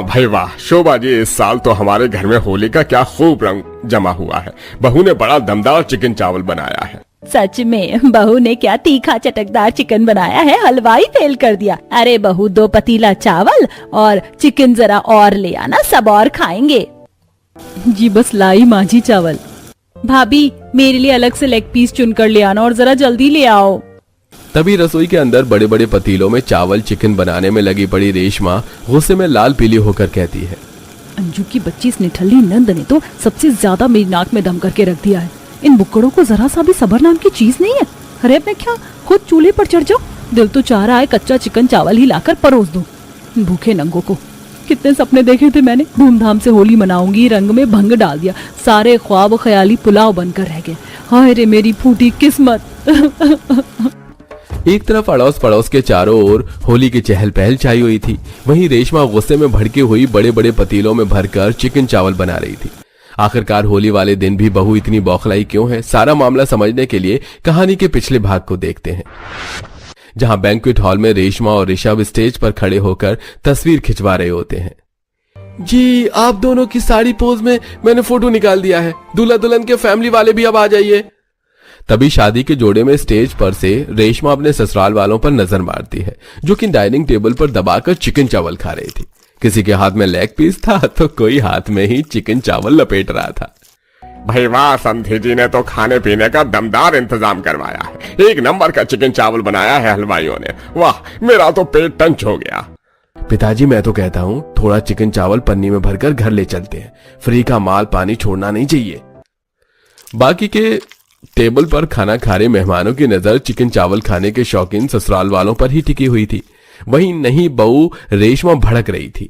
भाई वाह शोभा जी, इस साल तो हमारे घर में होली का क्या खूब रंग जमा हुआ है। बहू ने बड़ा दमदार चिकन चावल बनाया है। सच में बहू ने क्या तीखा चटकदार चिकन बनाया है, हलवाई फेल कर दिया। अरे बहू 2 पतीला चावल और चिकन जरा और ले आना, सब और खाएंगे। जी बस लाई माँ जी चावल। भाभी मेरे लिए अलग से लेग पीस चुनकर ले आना और जरा जल्दी ले आओ। तभी रसोई के अंदर बड़े बड़े पतीलों में चावल चिकन बनाने में लगी पड़ी रेशमा गुस्से में लाल पीली होकर कहती है, अंजू की बच्ची इस निठल्ली नंद ने तो सबसे ज्यादा मेरी नाक में दम करके रख दिया है। इन बुक्कड़ों को जरा सा भी सब्र नाम की चीज नहीं है। अरे मैं क्या खुद चूल्हे पर चढ़ जाऊं? दिल तो चाह रहा है कच्चा चिकन चावल ही लाकर परोस दूं। भूखे नंगों को कितने सपने देखे थे मैंने, धूमधाम से होली मनाऊंगी, रंग में भंग डाल दिया, सारे ख्वाब ख्याली पुलाव बनकर रह गए। हाय रे मेरी फूटी किस्मत। एक तरफ अड़ोस पड़ोस के चारों ओर होली की चहल पहल छाई हुई थी, वहीं रेशमा गुस्से में भड़की हुई बड़े बड़े पतीलों में भरकर चिकन चावल बना रही थी। आखिरकार होली वाले दिन भी बहू इतनी बौखलाई क्यों है, सारा मामला समझने के लिए कहानी के पिछले भाग को देखते हैं, जहां बैंक्वेट हॉल में रेशमा और ऋषभ स्टेज पर खड़े होकर तस्वीर खिंचवा रहे होते हैं। जी आप दोनों की साड़ी पोज में मैंने फोटो निकाल दिया है, दूल्हा दुल्हन के फैमिली वाले भी अब आ जाइए। तभी शादी के जोड़े में स्टेज पर से रेशमा अपने ससुराल वालों पर नजर मारती है, जो कि डाइनिंग टेबल पर दबाकर चिकन चावल खा रही थी। किसी के हाथ में लेग पीस था तो कोई हाथ में ही चिकन चावल लपेट रहा था। भाई वाह, संधि जी ने तो खाने पीने का दमदार इंतजाम करवाया है। 1 नंबर का चिकन चावल बनाया है हलवाइयों ने। वाह, मेरा तो पेट टंच हो गया। पिताजी मैं तो कहता हूँ थोड़ा चिकन चावल पन्नी में भरकर घर ले चलते हैं, फ्री का माल पानी छोड़ना नहीं चाहिए। बाकी के टेबल पर खाना खा रहे मेहमानों की नजर चिकन चावल खाने के शौकीन ससुराल वालों पर ही टिकी हुई थी। वहीं नहीं बहू रेशमा भड़क रही थी।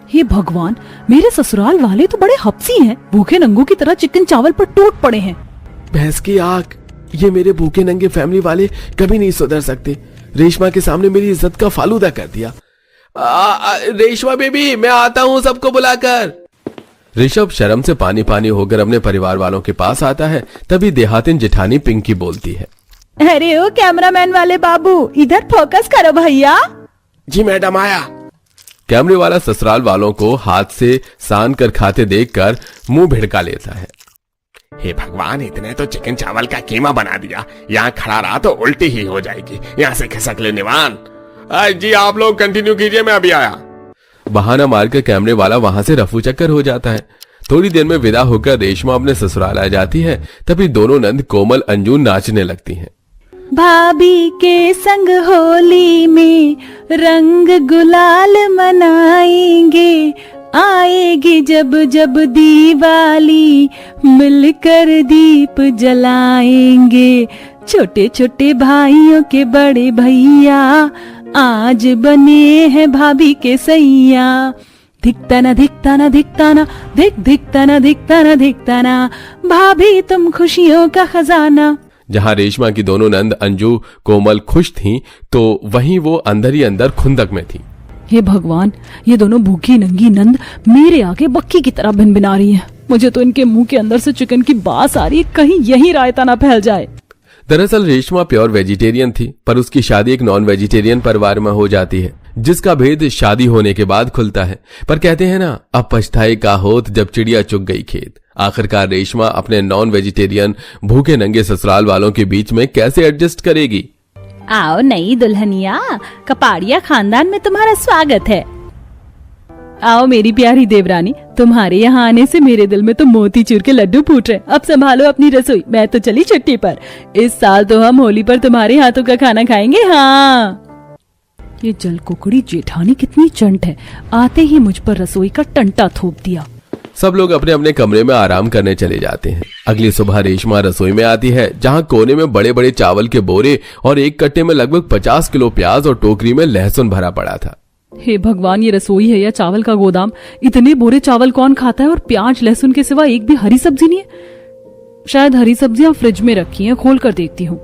हे भगवान, मेरे ससुराल वाले तो बड़े हपसी हैं, भूखे नंगों की तरह चिकन चावल पर टूट पड़े हैं। भैंस की आंख, ये मेरे भूखे नंगे फैमिली वाले कभी नहीं सुधर सकते। रेशमा के सामने मेरी इज्जत का फालूदा कर दिया। रेशमा बेबी मैं आता हूँ सबको बुलाकर। ऋषभ शर्म से पानी पानी होकर अपने परिवार वालों के पास आता है। तभी देहातिन जेठानी पिंकी बोलती है, अरे ओ कैमरामैन वाले बाबू, इधर फोकस करो भैया। जी मैडम आया। कैमरे वाला ससुराल वालों को हाथ से सान कर खाते देखकर मुंह भिड़का लेता है। हे भगवान, इतने तो चिकन चावल का कीमा बना दिया, यहाँ खड़ा रहा तो उल्टी ही हो जाएगी। यहाँ से खिसक ले निवान। जी आप लोग कंटिन्यू कीजिए, मैं अभी आया। बहाना मारकर कैमरे वाला वहां से रफू चक्कर हो जाता है। थोड़ी देर में विदा होकर रेशमा अपने ससुराल आ जाती है। तभी दोनों नंद कोमल अंजू नाचने लगती हैं। भाभी के संग होली में रंग गुलाल मनाएंगे, आएगी जब जब दिवाली मिलकर दीप जलाएंगे। छोटे छोटे भाइयों के बड़े भैया आज बने हैं भाभी के सैया। धिकता ना धिकता ना धिकता ना धिक धिकता ना धिकता ना धिकता ना, भाभी तुम खुशियों का खजाना। जहां रेशमा की दोनों नंद अंजू कोमल खुश थीं, तो वहीं वो अंदर ही अंदर खुंदक में थी। हे भगवान, ये दोनों भूखी नंगी नंद मेरे आगे बक्की की तरह भिनभिना रही हैं। मुझे तो इनके मुंह के अंदर से चिकन की बास आ रही है, कहीं यही रायता ना फैल जाए। दरअसल रेशमा प्योर वेजिटेरियन थी, पर उसकी शादी एक नॉन वेजिटेरियन परिवार में हो जाती है, जिसका भेद शादी होने के बाद खुलता है। पर कहते हैं ना, अब पछताए का होत जब चिड़िया चुग गई खेत। आखिरकार रेशमा अपने नॉन वेजिटेरियन भूखे नंगे ससुराल वालों के बीच में कैसे एडजस्ट करेगी। आओ नई दुल्हनिया, कपाड़िया खानदान में तुम्हारा स्वागत है। आओ मेरी प्यारी देवरानी, तुम्हारे यहाँ आने से मेरे दिल में तो मोतीचूर के लड्डू फूट रहे। अब संभालो अपनी रसोई, मैं तो चली छुट्टी पर। इस साल तो हम होली पर तुम्हारे हाथों का खाना खाएंगे। हाँ, ये जल कुकड़ी जेठानी कितनी चंट है, आते ही मुझ पर रसोई का टंटा थोप दिया। सब लोग अपने अपने कमरे में आराम करने चले जाते हैं। अगली सुबह रेशमा रसोई में आती है, जहां कोने में बड़े बड़े चावल के बोरे और एक कट्टे में लगभग 50 किलो प्याज और टोकरी में लहसुन भरा पड़ा था। हे भगवान, ये रसोई है या चावल का गोदाम? इतने बोरे चावल कौन खाता है? और प्याज लहसुन के सिवा एक भी हरी सब्जी नहीं है। शायद हरी सब्जियां फ्रिज में रखी हैं, खोल कर देखती हूँ।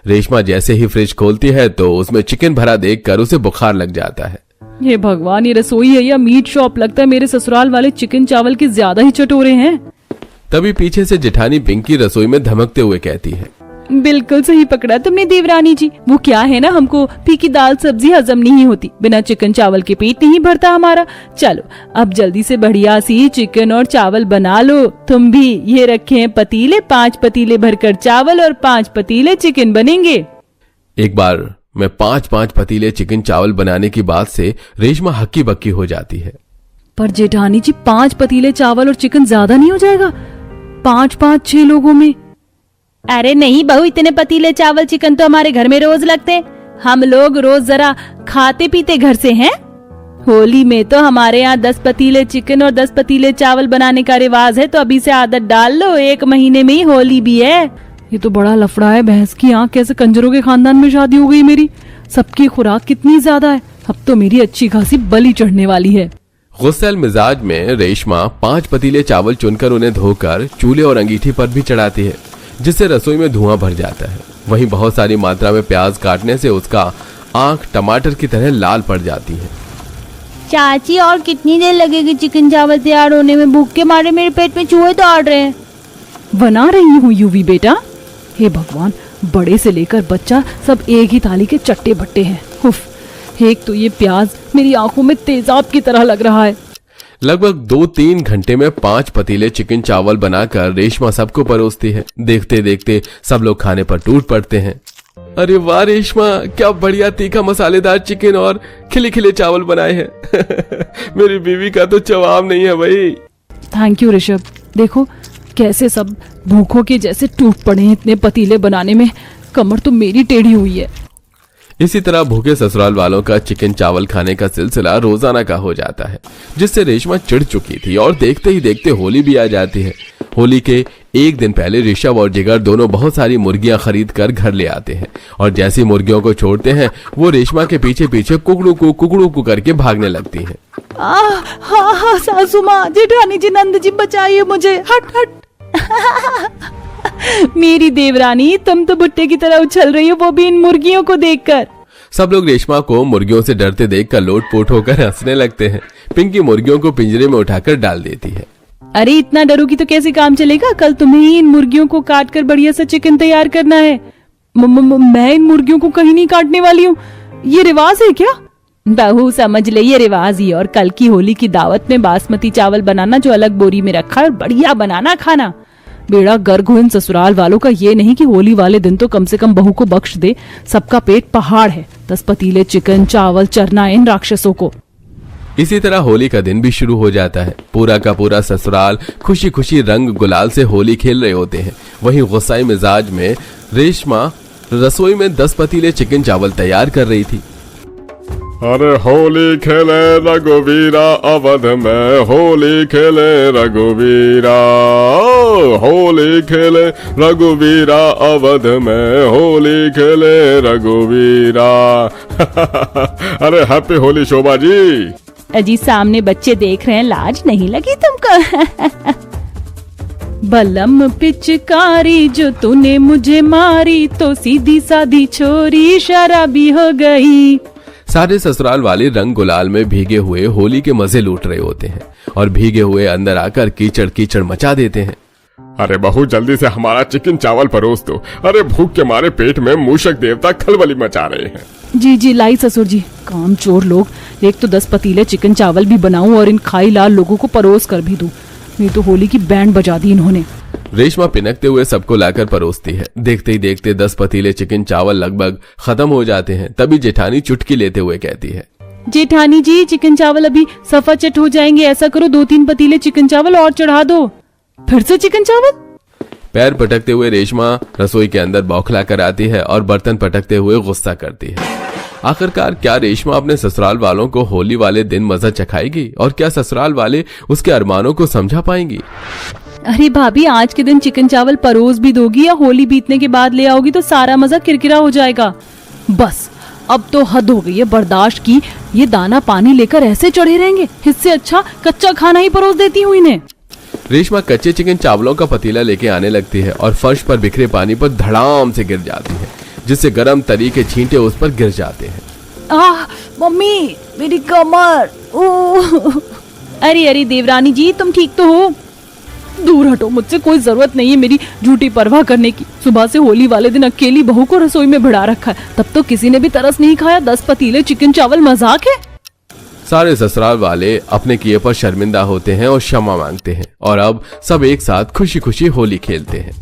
रेशमा जैसे ही फ्रिज खोलती है तो उसमें चिकन भरा देखकर उसे बुखार लग जाता है। हे भगवान, ये रसोई है या मीट शॉप? लगता है मेरे ससुराल वाले चिकन चावल के ज्यादा ही चटोरे हैं। तभी पीछे से जेठानी पिंकी रसोई में धमकते हुए कहती है, बिल्कुल सही पकड़ा तुमने देवरानी जी। वो क्या है ना, हमको फीकी दाल सब्जी हजम नहीं होती, बिना चिकन चावल के पेट नहीं भरता हमारा। चलो अब जल्दी से बढ़िया सी चिकन और चावल बना लो। तुम भी ये रखे हैं पतीले, 5 पतीले भरकर चावल और 5 पतीले चिकन बनेंगे। एक बार मैं 5-5 पतीले चिकन चावल बनाने की बात से रेशमा हक्की बक्की हो जाती है। पर जेठानी जी 5 पतीले चावल और चिकन ज्यादा नहीं हो जाएगा? 5-5 6 लोगों में? अरे नहीं बहू, इतने पतीले चावल चिकन तो हमारे घर में रोज लगते। हम लोग रोज जरा खाते पीते घर से हैं। होली में तो हमारे यहाँ 10 पतीले चिकन और 10 पतीले चावल बनाने का रिवाज है, तो अभी से आदत डाल लो, 1 महीने में ही होली भी है। ये तो बड़ा लफड़ा है, भैंस की आंख, कैसे कंजरों के खानदान में शादी हो गई मेरी। सबकी खुराक कितनी ज्यादा है, अब तो मेरी अच्छी खासी बलि चढ़ने वाली है। गुस्सैल मिजाज में रेशमा 5 पतीले चावल चुनकर उन्हें धोकर चूल्हे और अंगीठी पर भी चढ़ाती है, जिससे रसोई में धुआं भर जाता है। वहीं बहुत सारी मात्रा में प्याज काटने से उसका आंख टमाटर की तरह लाल पड़ जाती है। चाची और कितनी देर लगेगी चिकन चावल तैयार होने में? भूख के मारे मेरे पेट में चूहे दौड़ रहे हैं। बना रही हूँ यूवी बेटा। हे भगवान, बड़े से लेकर बच्चा सब एक ही थाली के चट्टे बट्टे हैं। उफ, एक तो ये प्याज मेरी आंखों में तेजाब की तरह लग रहा है। लगभग 2-3 घंटे में 5 पतीले चिकन चावल बनाकर रेशमा सबको परोसती है। देखते देखते सब लोग खाने पर टूट पड़ते हैं। अरे वाह रेशमा, क्या बढ़िया तीखा मसालेदार चिकन और खिले खिले चावल बनाए हैं। मेरी बीवी का तो जवाब नहीं है भाई। Thank you Rishabh. देखो कैसे सब भूखों के जैसे टूट पड़े हैं इतने पतीले बनाने में, कमर तो मेरी टेढ़ी हुई है। इसी तरह भूखे ससुराल वालों का चिकन चावल खाने का सिलसिला रोजाना का हो जाता है, जिससे रेशमा चिढ़ चुकी थी और देखते ही देखते होली भी आ जाती है। होली के एक दिन पहले ऋषभ और जिगर दोनों बहुत सारी मुर्गियां खरीद कर घर ले आते हैं और जैसी मुर्गियों को छोड़ते हैं वो रेशमा के पीछे पीछे कुकड़ू करके भागने लगती हैं। हाँ सासू माँ, जेठानी जी, नंद जी, बचाइए मुझे, हट हट। मेरी देवरानी, तुम तो भुट्टे की तरह उछल रही हो, वो भी इन मुर्गियों को देखकर। सब लोग रेशमा को मुर्गियों से डरते देखकर लोटपोट होकर हंसने लगते हैं। पिंकी मुर्गियों को पिंजरे में उठाकर डाल देती है। अरे इतना डरोगी तो कैसे काम चलेगा? कल तुम्हें ही इन मुर्गियों को काट कर बढ़िया सा चिकन तैयार करना है। मैं इन मुर्गियों को कहीं नहीं काटने वाली हूँ। ये रिवाज है क्या? बहू समझ ले, ये रिवाज ही। और कल की होली की दावत में बासमती चावल बनाना जो अलग बोरी में रखा है, बढ़िया बनाना खाना। बेड़ा गर्ग हो इन ससुराल वालों का। ये नहीं कि होली वाले दिन तो कम से कम बहू को बख्श दे। सबका पेट पहाड़ है, 10 पतीले चिकन चावल चरना इन राक्षसों को। इसी तरह होली का दिन भी शुरू हो जाता है। पूरा का पूरा ससुराल खुशी खुशी रंग गुलाल से होली खेल रहे होते हैं। वहीं गुस्साई मिजाज में रेशमा रसोई में 10 पतीले चिकन चावल तैयार कर रही थी। अरे होली खेले रघुवीरा अवध में, होली खेले रघुवीरा, होली खेले रघुवीरा अवध में, होली खेले रघुवीरा। अरे हैप्पी होली शोभा जी। अजी सामने बच्चे देख रहे हैं, लाज नहीं लगी तुमको? बलम पिचकारी जो तूने मुझे मारी, तो सीधी सादी छोरी शराबी हो गई। सारे ससुराल वाले रंग गुलाल में भीगे हुए होली के मजे लूट रहे होते हैं और भीगे हुए अंदर आकर कीचड़ कीचड़ मचा देते हैं। अरे बहू, जल्दी से हमारा चिकन चावल परोस दो। अरे भूख के मारे पेट में मूषक देवता खलबली मचा रहे हैं। जी जी लाई ससुर जी। काम चोर लोग, एक तो 10 पतीले चिकन चावल भी बनाऊं और इन खाई लाल लोगों को परोस कर भी दूं। नहीं तो होली की बैंड बजा दी इन्होंने। रेशमा पिनकते हुए सबको लाकर परोसती है। देखते ही देखते 10 पतीले चिकन चावल लगभग खत्म हो जाते हैं। तभी जेठानी चुटकी लेते हुए कहती है, जेठानी जी, चिकन चावल अभी सफाचट हो जाएंगे, ऐसा करो 2-3 पतीले चिकन चावल और चढ़ा दो। फिर से चिकन चावल? पैर पटकते हुए रेशमा रसोई के अंदर बौखला कर आती है और बर्तन पटकते हुए गुस्सा करती है। आखिरकार क्या रेशमा अपने ससुराल वालों को होली वाले दिन मजा चखाएगी और क्या ससुराल वाले उसके अरमानों को समझा पाएंगी? अरे भाभी, आज के दिन चिकन चावल परोस भी दोगी या होली बीतने के बाद ले आओगी तो सारा मजा किरकिरा हो जाएगा। बस अब तो हद हो गई है बर्दाश्त की। ये दाना पानी लेकर ऐसे चढ़े रहेंगे, इससे अच्छा कच्चा खाना ही परोस देती हूँ इन्हें। रेशमा कच्चे चिकन चावलों का पतीला लेके आने लगती है और फर्श पर बिखरे पानी पर धड़ाम से गिर जाती है, जिससे गर्म तरी के छींटे उस पर गिर जाते हैं। मम्मी, मेरी कमर। अरे अरे देवरानी जी, तुम ठीक तो हो? दूर हटो मुझसे, कोई जरूरत नहीं है मेरी झूठी परवाह करने की। सुबह से होली वाले दिन अकेली बहू को रसोई में भिड़ा रखा है, तब तो किसी ने भी तरस नहीं खाया। 10 पतीले चिकन चावल मजाक है। सारे ससुराल वाले अपने किए पर शर्मिंदा होते हैं और क्षमा मांगते हैं और अब सब एक साथ खुशी खुशी होली खेलते हैं।